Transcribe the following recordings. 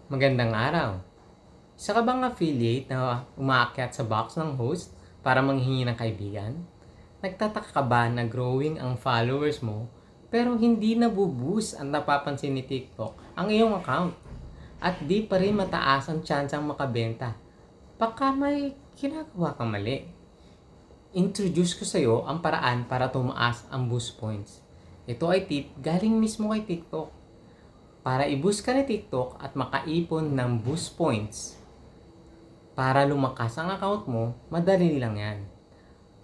Magandang araw. Isa ka bang affiliate na umaakyat sa box ng host para manghingi ng kaibigan? Nagtataka ka ba na growing ang followers mo pero hindi nabuboost ang napapansin ni TikTok ang iyong account at di pa rin mataas ang tsansang makabenta? Baka may ginagawa kang mali. Introduce ko sa iyo ang paraan para tumaas ang boost points. Ito ay tip galing mismo kay TikTok. Para i-boost ka ni TikTok at makaipon ng boost points, para lumakas ang account mo, madali lang yan.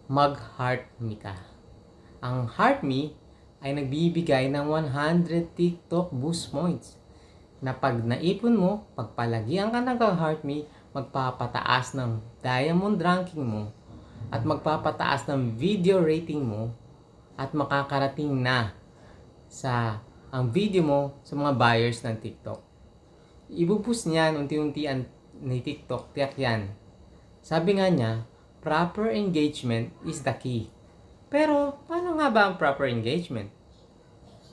Mag-heart me ka. Ang heart me ay nagbibigay ng 100 TikTok boost points na pag naipon mo, pagpalagian ka ng heart me, magpapataas ng diamond ranking mo at magpapataas ng video rating mo at makakarating na sa ang video mo sa mga buyers ng TikTok. Ibuboost niyan unti-untian ni TikTok, tiyak yan. Sabi nga niya, proper engagement is the key. Pero, paano nga ba ang proper engagement?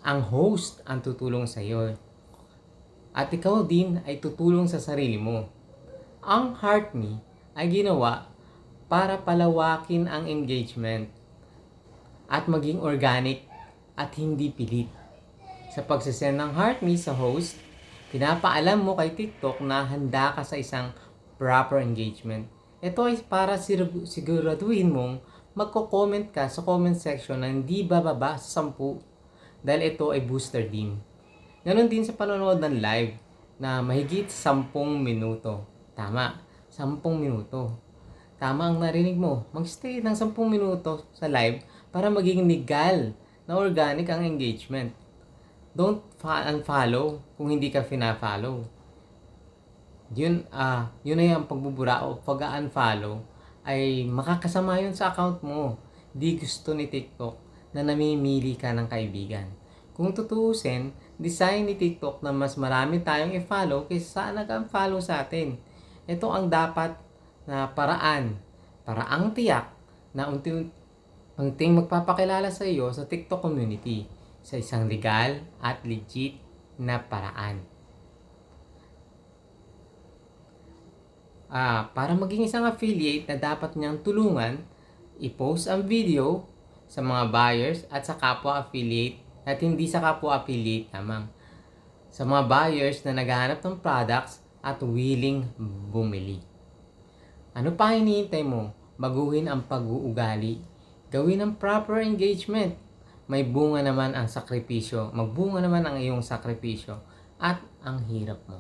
Ang host ang tutulong sa iyo. At ikaw din ay tutulong sa sarili mo. Ang Heart Me ay ginawa para palawakin ang engagement at maging organic at hindi pilit. Sa pagsasend ng Heart Me sa host, pinapaalam mo kay TikTok na handa ka sa isang proper engagement. Ito ay para siguraduhin mong magko-comment ka sa comment section na hindi bababa sa 10 dahil ito ay booster din. Ganon din sa panonood ng live na mahigit 10 minuto. Tama, 10 minuto. Tama ang narinig mo. Mag-stay ng 10 minuto sa live para maging legal na organic ang engagement. Don't unfollow kung hindi ka fina-follow. Yun na yung pagbubura o pag-unfollow ay makakasama yun sa account mo. Di gusto ni TikTok na namimili ka ng kaibigan. Kung tutuusin, design ni TikTok na mas marami tayong i-follow kaysa saan nag-unfollow sa atin. Ito ang dapat na paraan, paraang tiyak na unting magpapakilala sa iyo sa TikTok community sa isang legal at legit na paraan. Para maging isang affiliate na dapat niyang tulungan, i-post ang video sa mga buyers at sa kapwa affiliate at hindi sa kapwa affiliate lamang. Sa mga buyers na naghahanap ng products at willing bumili. Ano pa hinihintay mo? Baguhin ang pag-uugali. Gawin ang proper engagement. May bunga naman ang sakripisyo. Magbunga naman ang iyong sakripisyo at ang hirap mo.